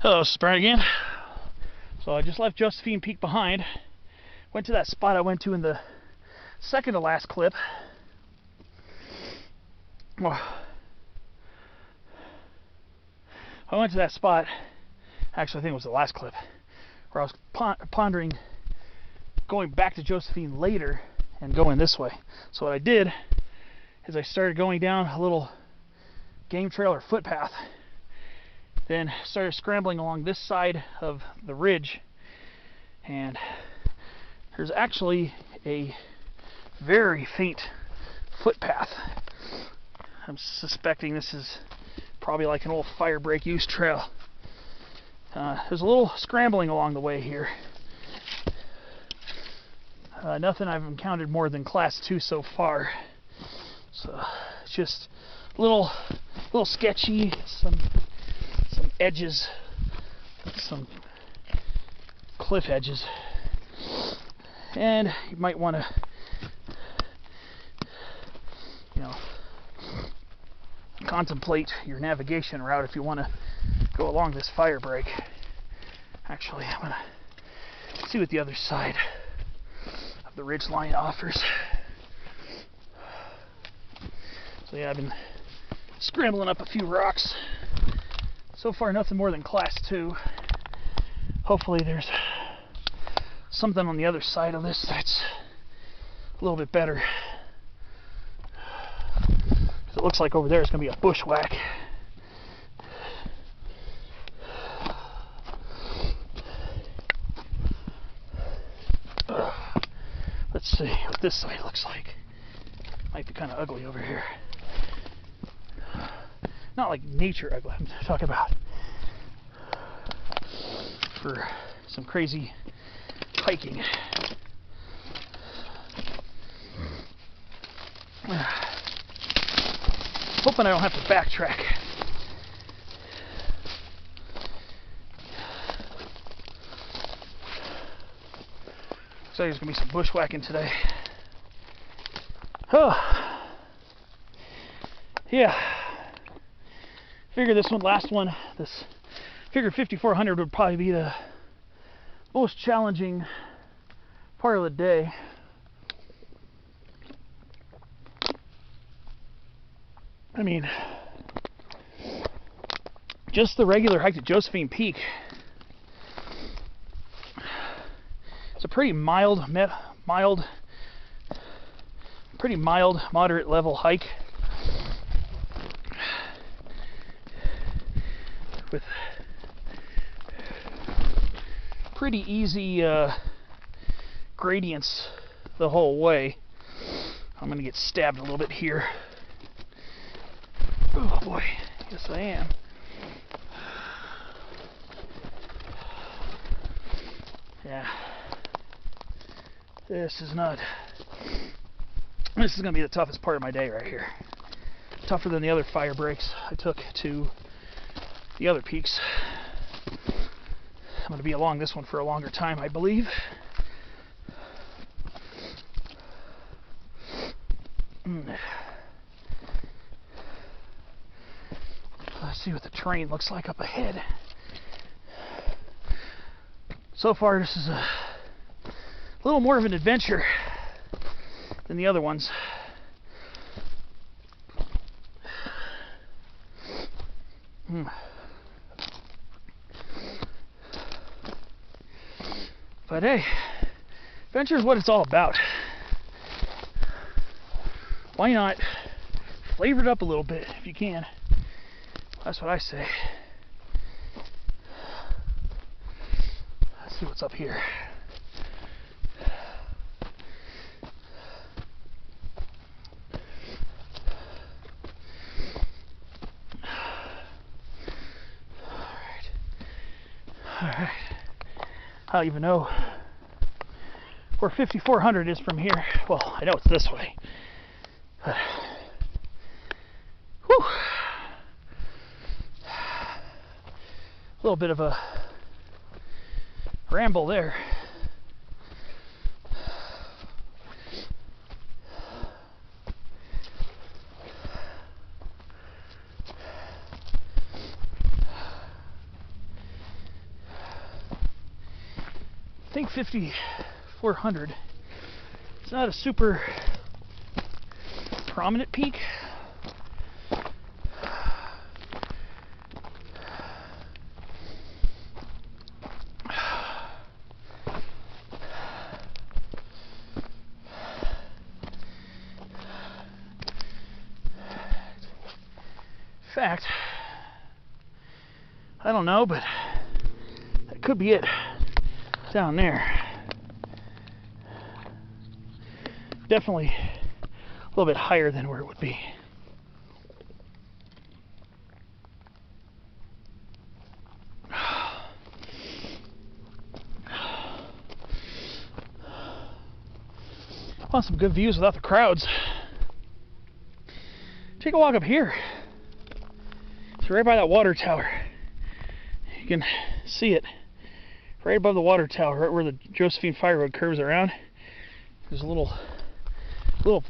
Hello, this is Brian again. So I just left Josephine Peak behind. Went to that spot I went to in the second to last clip. I went to that spot, actually I think it was the last clip, where I was pondering going back to Josephine later and going this way. So what I did is I started going down a little game trail or footpath, then started scrambling along this side of the ridge, and there's actually a very faint footpath. I'm suspecting this is probably like an old firebreak use trail. There's a little scrambling along the way here. Nothing I've encountered more than class 2 so far. So it's just a little sketchy, some edges, some cliff edges, and you might want to, contemplate your navigation route if you want to go along this firebreak. Actually, I'm going to see what the other side of the ridgeline offers. So yeah, I've been scrambling up a few rocks. So far, nothing more than class 2. Hopefully there's something on the other side of this that's a little bit better. It looks like over there is going to be a bushwhack. Let's see what this side looks like. Might be kind of ugly over here. Not like nature ugly, I'm talking about for some crazy hiking. Hoping I don't have to backtrack. Looks like there's going to be some bushwhacking today. Oh. Yeah. Figure this last one, figure 5400 would probably be the most challenging part of the day. I mean, just the regular hike to Josephine Peak. It's a pretty moderate level hike with pretty easy gradients the whole way. I'm gonna get stabbed a little bit here. Oh boy, yes I am. Yeah. This is going to be the toughest part of my day right here. Tougher than the other fire breaks I took to the other peaks. I'm going to be along this one for a longer time, I believe. Let's see what the terrain looks like up ahead. So far, this is a little more of an adventure than the other ones. But hey, adventure is what it's all about. Why not flavor it up a little bit if you can? That's what I say. Let's see what's up here. Alright. I don't even know where 5400 is from here. Well, I know it's this way. But, whew. A little bit of a ramble there. I think 5,400. It's not a super prominent peak. In fact, I don't know, but that could be it down there. Definitely a little bit higher than where it would be. Want some good views without the crowds. Take a walk up here. It's right by that water tower. You can see it right above the water tower, right where the Josephine Fire Road curves around. There's a little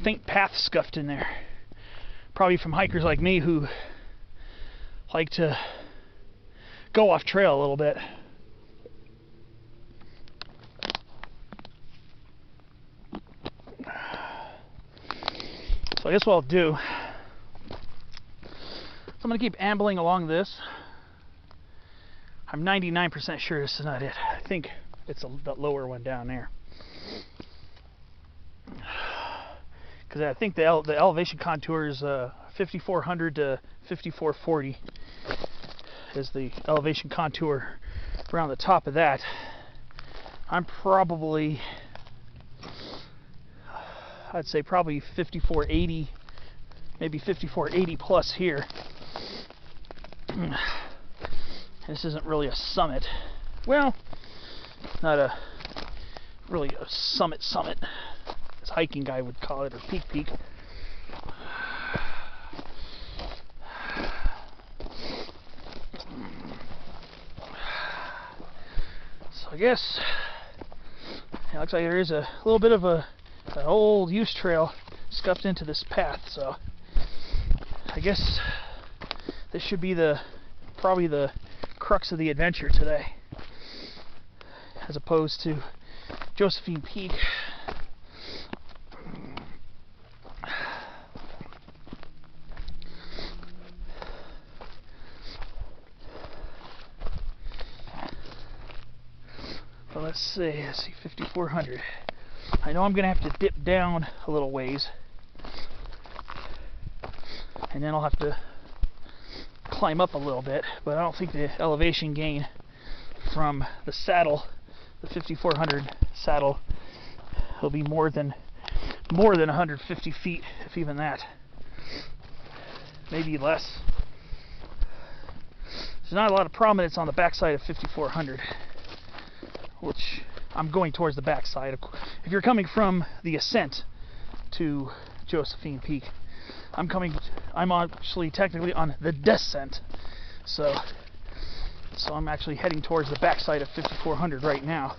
faint path scuffed in there. Probably from hikers like me who like to go off trail a little bit. So I guess what I'll do, I'm going to keep ambling along this. I'm 99% sure this is not it. I think it's that lower one down there. Because I think the elevation contour is 5,400 to 5,440 is the elevation contour around the top of that. I'm probably, I'd say probably 5,480, maybe 5,480 plus here. This isn't really a summit. Well, not a really a summit, as hiking guy would call it, or peak. So I guess it looks like there is a little bit of an old use trail scuffed into this path. So I guess this should be probably the crux of the adventure today, as opposed to Josephine Peak. Well, let's see 5,400. I know I'm gonna have to dip down a little ways, and then I'll have to climb up a little bit, but I don't think the elevation gain from the saddle, the 5,400 saddle, will be more than 150 feet, if even that. Maybe less. There's not a lot of prominence on the backside of 5,400, which I'm going towards the backside. If you're coming from the ascent to Josephine Peak, I'm actually technically on the descent, so I'm actually heading towards the backside of 5,400 right now.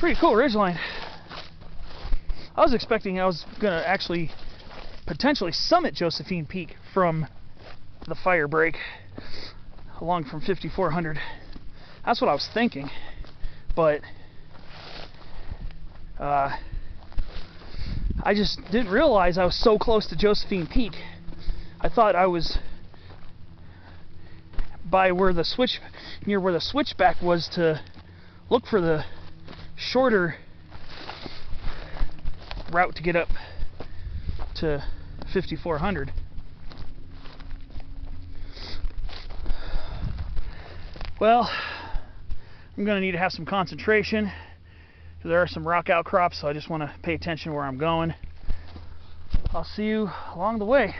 Pretty cool ridgeline. I was expecting I was gonna actually potentially summit Josephine Peak from the firebreak along from 5,400. That's what I was thinking, but I just didn't realize I was so close to Josephine Peak. I thought I was by near where the switchback was to look for the shorter route to get up to 5,400. Well, I'm going to need to have some concentration, because there are some rock outcrops, so I just want to pay attention where I'm going. I'll see you along the way.